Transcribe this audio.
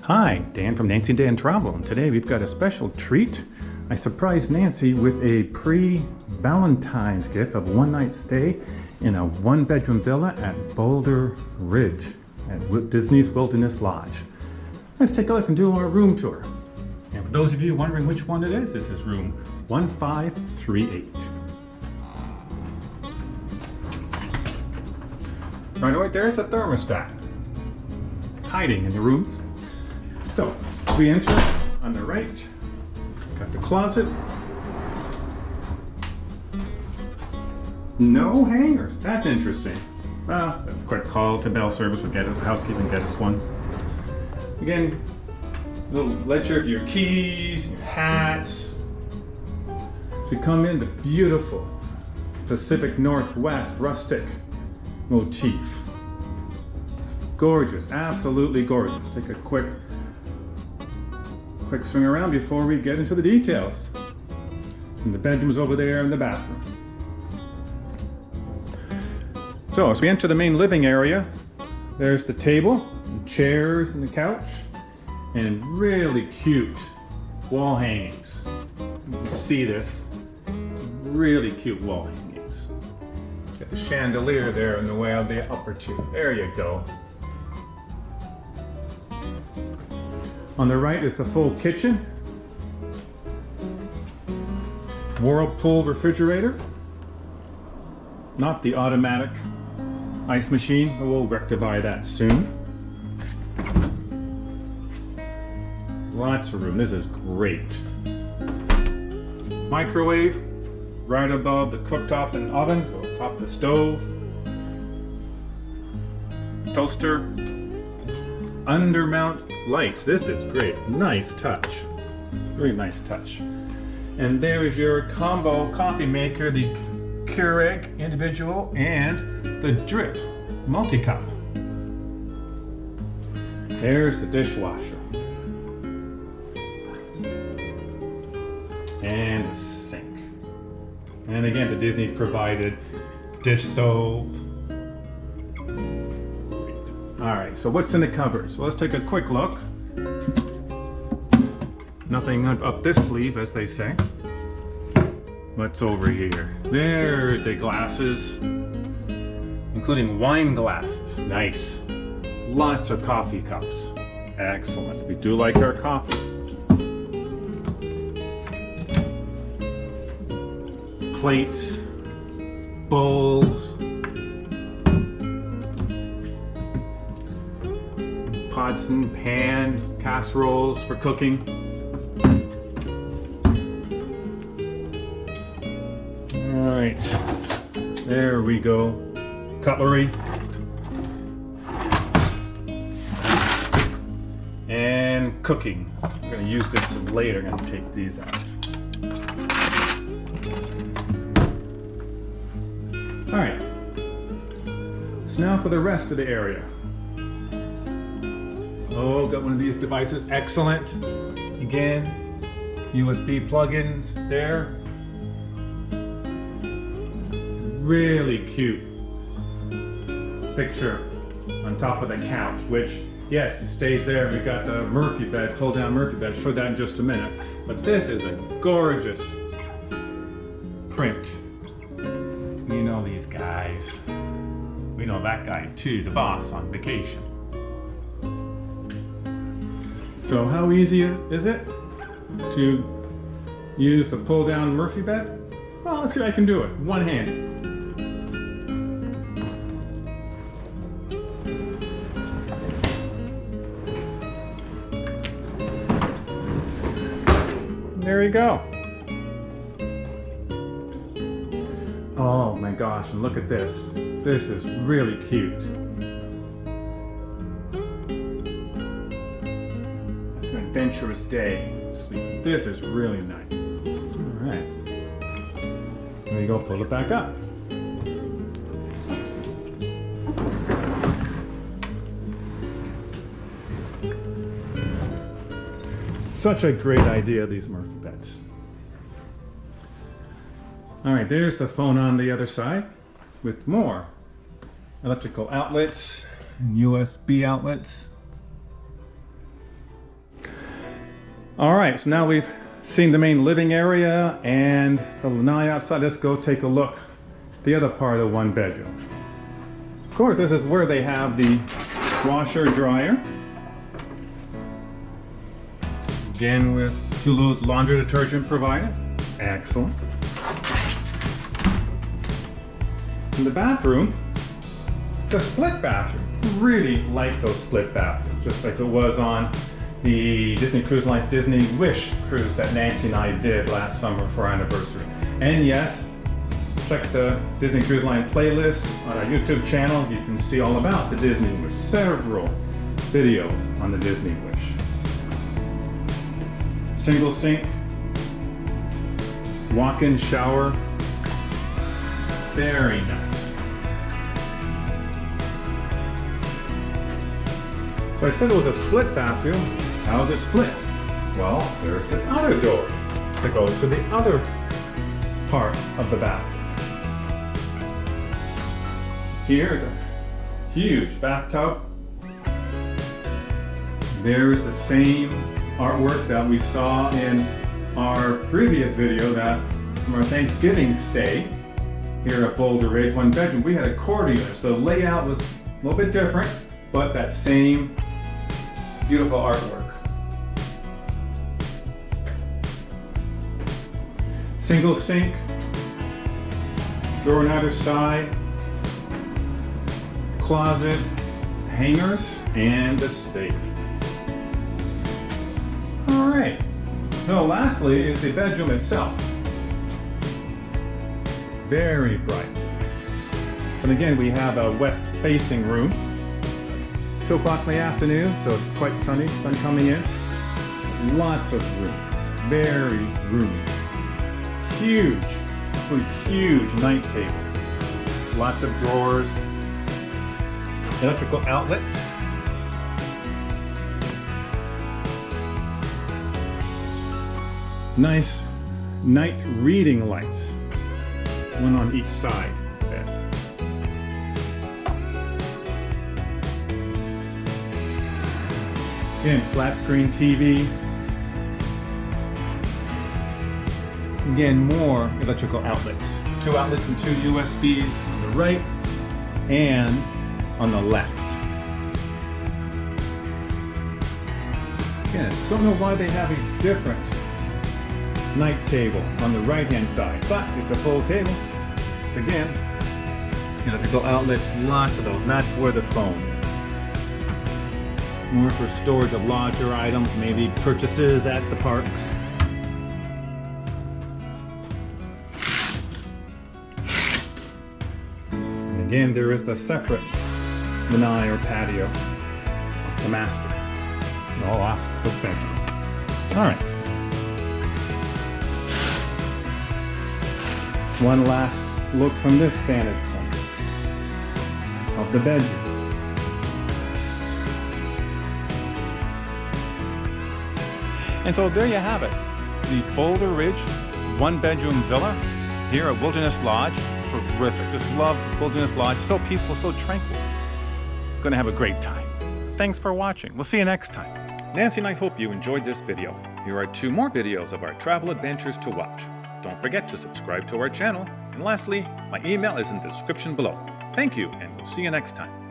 Hi, Dan from Nancy and Dan Travel, and today we've got a special treat. I surprised Nancy with a pre-Valentine's gift of a one-night stay in a one-bedroom villa at Boulder Ridge at Disney's Wilderness Lodge. Let's take a look and do our room tour. And for those of you wondering which one it is, this is room 1538. Right away, there's the thermostat, hiding in the rooms. So, we enter on the right, got the closet. No hangers, that's interesting. Well, a quick call to bell service would get us, housekeeping get us one. Again, a little ledger of your keys, your hats. So we come in the beautiful Pacific Northwest rustic motif. It's gorgeous, absolutely gorgeous. Take a quick swing around before we get into the details. And the bedroom's over there in the bathroom. So as we enter the main living area, there's the table, the chairs and the couch, and really cute wall hangings. You can see this, really cute wall hangings. Got the chandelier there in the way of the upper two. There you go. On the right is the full kitchen. Whirlpool refrigerator. Not the automatic ice machine, but we'll rectify that soon. Lots of room, this is great. Microwave right above the cooktop and oven, so top of the stove. Toaster. Undermount lights, this is great, nice touch, very nice touch. And there is your combo coffee maker, the Keurig individual and the drip multi-cup. There's the dishwasher. And the sink. And again, the Disney provided dish soap. Alright, so what's in the cupboard? So let's take a quick look. Nothing up this sleeve, as they say. What's over here? There, the glasses, including wine glasses. Nice. Lots of coffee cups. Excellent. We do like our coffee. Plates, bowls, pots and pans, casseroles for cooking. All right, there we go. Cutlery. And cooking. I'm going to use this later. I'm going to take these out. All right, so now for the rest of the area. Oh, got one of these devices, excellent. Again, USB plugins there. Really cute picture on top of the couch, which, yes, it stays there. We got the Murphy bed, pull down Murphy bed, show that in just a minute. But this is a gorgeous print. You know these guys. We know that guy too, the boss on vacation. So how easy is it to use the pull down Murphy bed? Well, let's see if I can do it. One hand. There you go. Oh my gosh, and look at this. This is really cute. An adventurous day. Sleep. This is really nice. All right. There you go, pull it back up. Such a great idea, these Murphy beds. All right, there's the phone on the other side with more electrical outlets and USB outlets. All right, so now we've seen the main living area and the lanai outside. Let's go take a look at the other part of the one bedroom. Of course, this is where they have the washer dryer. Again, with 2 loads laundry detergent provided. Excellent. In the bathroom, it's a split bathroom. Really like those split bathrooms, just like it was on the Disney Cruise Line's Disney Wish cruise that Nancy and I did last summer for our anniversary. And yes, check the Disney Cruise Line playlist on our YouTube channel. You can see all about the Disney Wish. Several videos on the Disney Wish. Single sink, walk-in shower, very nice. So I said it was a split bathroom. How is it split? Well, there's this other door that goes to the other part of the bathroom. Here's a huge bathtub. There's the same artwork that we saw in our previous video that from our Thanksgiving stay here at Boulder Ridge, one bedroom. We had a accordion, so the layout was a little bit different, but that same beautiful artwork. Single sink, drawer on either side, closet, hangers, and the safe. All right, so lastly is the bedroom itself. Very bright. And again, we have a west-facing room. 2 o'clock in the afternoon, so it's quite sunny, sun coming in. Lots of room, very roomy. Huge, absolutely huge night table. Lots of drawers, electrical outlets. Nice night reading lights, one on each side of the bed. Again, flat screen TV. Again, more electrical outlets. 2 outlets and 2 USBs on the right and on the left. Again, don't know why they have a different night table on the right-hand side, but it's a full table. Again, electrical outlets, lots of those, and that's where the phone is. More for storage of larger items, maybe purchases at the parks. And again, there is the separate lanai or patio, the master. All off the bedroom. All right. One last look from this vantage point of the bedroom. And so there you have it, the Boulder Ridge 1-bedroom villa here at Wilderness Lodge. Terrific. Just love Wilderness Lodge. So peaceful, so tranquil. Gonna have a great time. Thanks for watching. We'll see you next time. Nancy and I hope you enjoyed this video. Here are 2 more videos of our travel adventures to watch. Don't forget to subscribe to our channel. And lastly, my email is in the description below. Thank you, and we'll see you next time.